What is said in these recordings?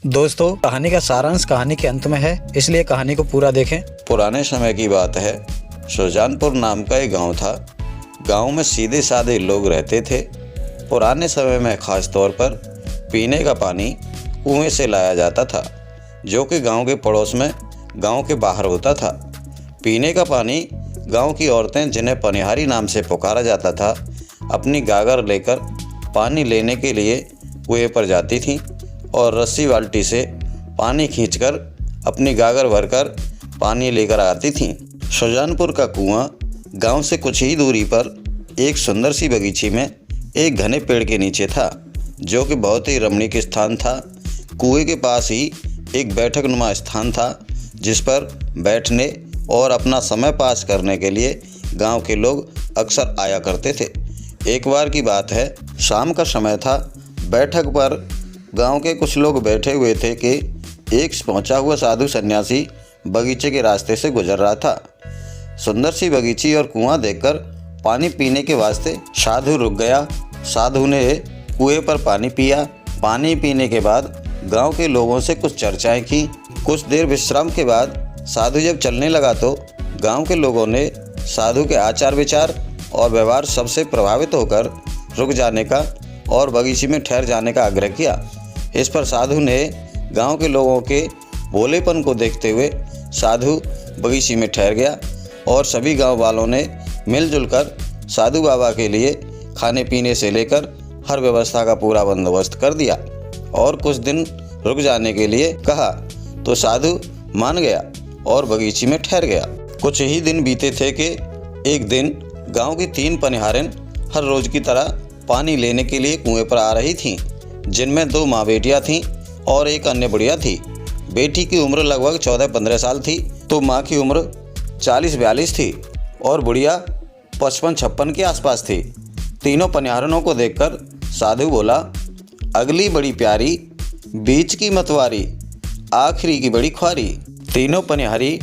दोस्तों, कहानी का सारांश कहानी के अंत में है, इसलिए कहानी को पूरा देखें। पुराने समय की बात है। सुजानपुर नाम का एक गांव था। गांव में सीधे साधे लोग रहते थे। पुराने समय में खास तौर पर पीने का पानी कुएं से लाया जाता था, जो कि गांव के पड़ोस में गांव के बाहर होता था। पीने का पानी गांव की औरतें, जिन्हें पनिहारी नाम से पुकारा जाता था, अपनी गागर लेकर पानी लेने के लिए कुएं पर जाती थीं और रस्सी बाल्टी से पानी खींचकर अपनी गागर भरकर पानी लेकर आती थीं। सुजानपुर का कुआं गांव से कुछ ही दूरी पर एक सुंदर सी बगीची में एक घने पेड़ के नीचे था, जो कि बहुत ही रमणीक स्थान था। कुएं के पास ही एक बैठकनुमा स्थान था, जिस पर बैठने और अपना समय पास करने के लिए गांव के लोग अक्सर आया करते थे। एक बार की बात है, शाम का समय था। बैठक पर गांव के कुछ लोग बैठे हुए थे कि एक पहुंचा हुआ साधु सन्यासी बगीचे के रास्ते से गुजर रहा था। सुंदर सी बगीची और कुआं देखकर पानी पीने के वास्ते साधु रुक गया। साधु ने कुएं पर पानी पिया। पानी पीने के बाद गांव के लोगों से कुछ चर्चाएं की। कुछ देर विश्राम के बाद साधु जब चलने लगा तो गांव के लोगों ने साधु के आचार विचार और व्यवहार सबसे प्रभावित होकर रुक जाने का और बगीचे में ठहर जाने का आग्रह किया। इस पर साधु ने गांव के लोगों के भोलेपन को देखते हुए साधु बगीचे में ठहर गया और सभी गांव वालों ने मिलजुल कर साधु बाबा के लिए खाने पीने से लेकर हर व्यवस्था का पूरा बंदोबस्त कर दिया और कुछ दिन रुक जाने के लिए कहा तो साधु मान गया और बगीचे में ठहर गया। कुछ ही दिन बीते थे कि एक दिन गांव की 3 पनिहारें हर रोज की तरह पानी लेने के लिए कुएं पर आ रही थीं, जिनमें 2 माँ बेटियां थीं और एक अन्य बुढ़िया थी। बेटी की उम्र लगभग 14-15 साल थी तो माँ की उम्र 40-42 थी और बुढ़िया 55-56 के आसपास थी। तीनों पनिहारों को देखकर साधु बोला, अगली बड़ी प्यारी, बीच की मतवारी, आखिरी की बड़ी ख्वारी। तीनों पनिहारी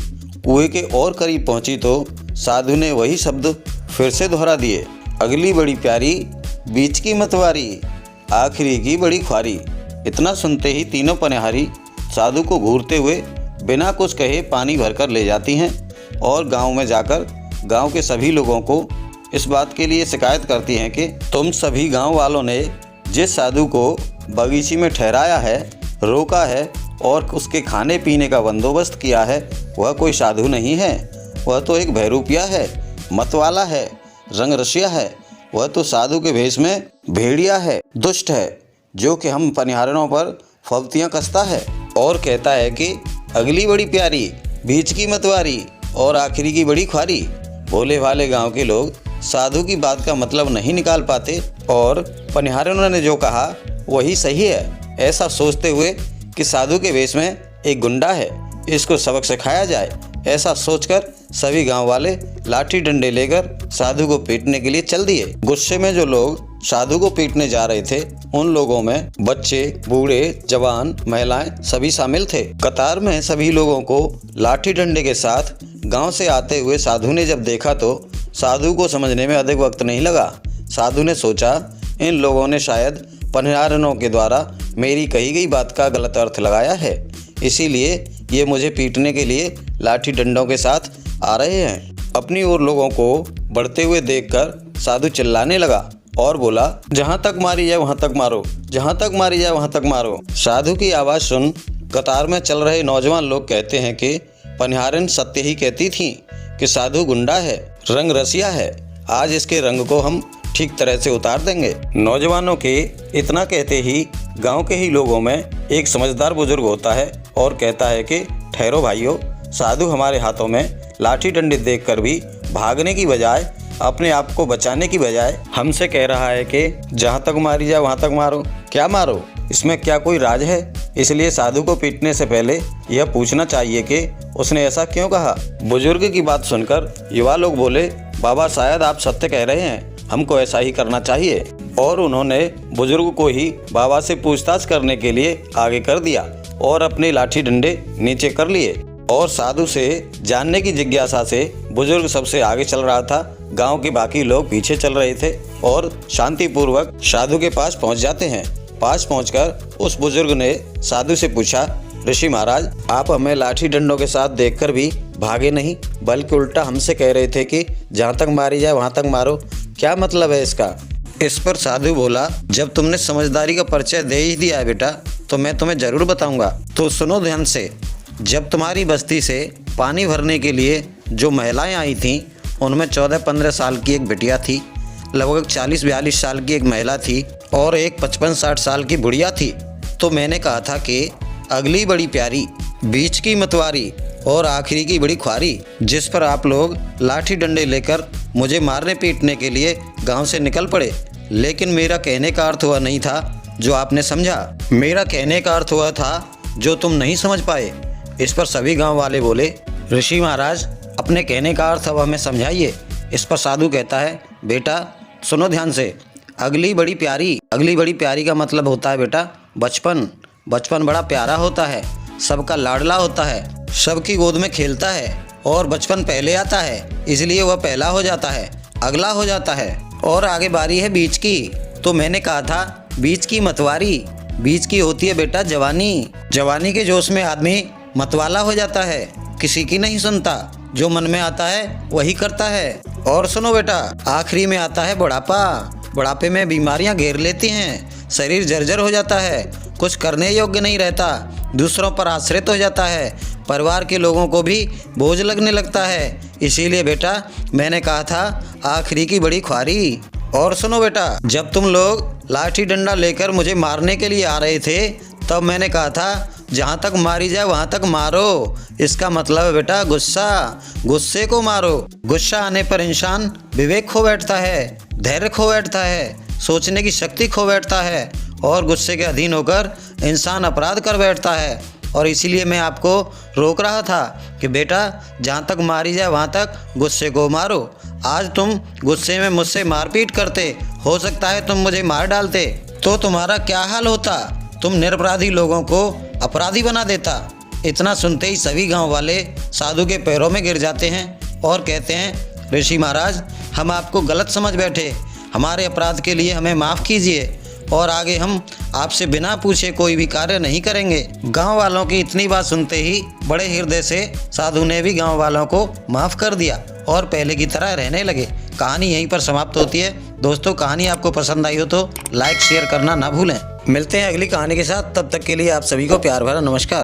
कुएं के और करीब पहुंची तो साधु ने वही शब्द फिर से दोहरा दिए, अगली बड़ी प्यारी, बीच की मतवारी, आखिरी की बड़ी ख्वारी। इतना सुनते ही तीनों पनिहारी साधु को घूरते हुए बिना कुछ कहे पानी भरकर ले जाती हैं और गांव में जाकर गांव के सभी लोगों को इस बात के लिए शिकायत करती हैं कि तुम सभी गांव वालों ने जिस साधु को बगीचे में ठहराया है, रोका है और उसके खाने पीने का बंदोबस्त किया है, वह कोई साधु नहीं है। वह तो एक बहरूपिया है, मतवाला है, रंग रसिया है। वह तो साधु के भेष में भेड़िया है, दुष्ट है, जो कि हम पनिहारों पर फब्तियाँ कसता है और कहता है कि अगली बड़ी प्यारी, बीच की मतवारी और आखिरी की बड़ी ख्वारी। भोले भाले गांव के लोग साधु की बात का मतलब नहीं निकाल पाते और पनिहारों ने जो कहा वही सही है, ऐसा सोचते हुए कि साधु के वेश में एक गुंडा है, इसको सबक सिखाया जाए। ऐसा सोचकर सभी गांव वाले लाठी डंडे लेकर साधु को पीटने के लिए चल दिए। गुस्से में जो लोग साधु को पीटने जा रहे थे, उन लोगों में बच्चे, बूढ़े, जवान, महिलाएं सभी शामिल थे। कतार में सभी लोगों को लाठी डंडे के साथ गांव से आते हुए साधु ने जब देखा तो साधु को समझने में अधिक वक्त नहीं लगा। साधु ने सोचा, इन लोगों ने शायद पनिहारों के द्वारा मेरी कही गई बात का गलत अर्थ लगाया है, इसीलिए ये मुझे पीटने के लिए लाठी डंडों के साथ आ रहे हैं। अपनी ओर लोगों को बढ़ते हुए देखकर साधु चिल्लाने लगा और बोला, जहाँ तक मारी जाए वहाँ तक मारो, जहाँ तक मारी जाए वहाँ तक मारो। साधु की आवाज़ सुन कतार में चल रहे नौजवान लोग कहते हैं कि पनिहारें सत्य ही कहती थीं कि साधु गुंडा है, रंग रसिया है, आज इसके रंग को हम ठीक तरह से उतार देंगे। नौजवानों के इतना कहते ही गांव के ही लोगों में एक समझदार बुजुर्ग होता है और कहता है कि ठहरो भाइयों, साधु हमारे हाथों में लाठी डंडे देखकर भी भागने की बजाय, अपने आप को बचाने की बजाय हमसे कह रहा है कि जहां तक मारी जाए वहां तक मारो। क्या मारो? इसमें क्या कोई राज है? इसलिए साधु को पीटने से पहले यह पूछना चाहिए कि उसने ऐसा क्यों कहा। बुजुर्ग की बात सुनकर युवा लोग बोले, बाबा शायद आप सत्य कह रहे हैं, हमको ऐसा ही करना चाहिए। और उन्होंने बुजुर्ग को ही बाबा से पूछताछ करने के लिए आगे कर दिया और अपने लाठी डंडे नीचे कर लिए और साधु से जानने की जिज्ञासा से बुजुर्ग सबसे आगे चल रहा था। गांव के बाकी लोग पीछे चल रहे थे और शांतिपूर्वक साधु के पास पहुंच जाते हैं। पास पहुंचकर उस बुजुर्ग ने साधु से पूछा, ऋषि महाराज, आप हमें लाठी डंडों के साथ देखकर भी भागे नहीं, बल्कि उल्टा हमसे कह रहे थे कि जहाँ तक मारी जाए वहाँ तक मारो, क्या मतलब है इसका? इस पर साधु बोला, जब तुमने समझदारी का परिचय दे ही दिया है बेटा, तो मैं तुम्हें जरूर बताऊंगा। तो सुनो ध्यान से। जब तुम्हारी बस्ती से पानी भरने के लिए जो महिलाएं आई थीं, उनमें 14-15 साल की एक बिटिया थी, लगभग 40-42 साल की एक महिला थी और एक 55-60 साल की बुढ़िया थी। तो मैंने कहा था कि अगली बड़ी प्यारी, बीच की मतवारी और आखिरी की बड़ी ख्वारी, जिस पर आप लोग लाठी डंडे लेकर मुझे मारने पीटने के लिए गांव से निकल पड़े। लेकिन मेरा कहने का अर्थ वह नहीं था जो आपने समझा। मेरा कहने का अर्थ वह था जो तुम नहीं समझ पाए। इस पर सभी गांव वाले बोले, ऋषि महाराज, अपने कहने का अर्थ अब हमें समझाइए। इस पर साधु कहता है, बेटा सुनो ध्यान से। अगली बड़ी प्यारी का मतलब होता है बेटा बचपन। बचपन बड़ा प्यारा होता है, सबका लाडला होता है, सबकी गोद में खेलता है और बचपन पहले आता है, इसलिए वह पहला हो जाता है, अगला हो जाता है। और आगे बारी है बीच की। तो मैंने कहा था बीच की मतवारी। बीच की होती है बेटा जवानी। जवानी के जोश में आदमी मतवाला हो जाता है, किसी की नहीं सुनता, जो मन में आता है वही करता है। और सुनो बेटा, आखिरी में आता है बुढ़ापा। बुढ़ापे में बीमारियां घेर लेती हैं, शरीर जर्जर हो जाता है, कुछ करने योग्य नहीं रहता, दूसरों पर आश्रित हो जाता है, परिवार के लोगों को भी बोझ लगने लगता है। इसीलिए बेटा मैंने कहा था आखिरी की बड़ी ख्वारी। और सुनो बेटा, जब तुम लोग लाठी डंडा लेकर मुझे मारने के लिए आ रहे थे, तब मैंने कहा था जहाँ तक मारी जाए वहाँ तक मारो। इसका मतलब है बेटा गुस्सा। गुस्से को मारो। गुस्सा आने पर इंसान विवेक खो बैठता है, धैर्य खो बैठता है, सोचने की शक्ति खो बैठता है और गुस्से के अधीन होकर इंसान अपराध कर बैठता है। और इसीलिए मैं आपको रोक रहा था कि बेटा जहाँ तक मारी जाए वहाँ तक गुस्से को मारो। आज तुम गुस्से में मुझसे मारपीट करते, हो सकता है तुम मुझे मार डालते, तो तुम्हारा क्या हाल होता? तुम निरपराधी लोगों को अपराधी बना देता। इतना सुनते ही सभी गांव वाले साधु के पैरों में गिर जाते हैं और कहते हैं, ऋषि महाराज, हम आपको गलत समझ बैठे, हमारे अपराध के लिए हमें माफ़ कीजिए और आगे हम आपसे बिना पूछे कोई भी कार्य नहीं करेंगे। गांव वालों की इतनी बात सुनते ही बड़े हृदय से साधु ने भी गांव वालों को माफ़ कर दिया और पहले की तरह रहने लगे। कहानी यहीं पर समाप्त होती है। दोस्तों, कहानी आपको पसंद आई हो तो लाइक शेयर करना ना भूलें। मिलते हैं अगली कहानी के साथ, तब तक के लिए आप सभी को प्यार भरा नमस्कार।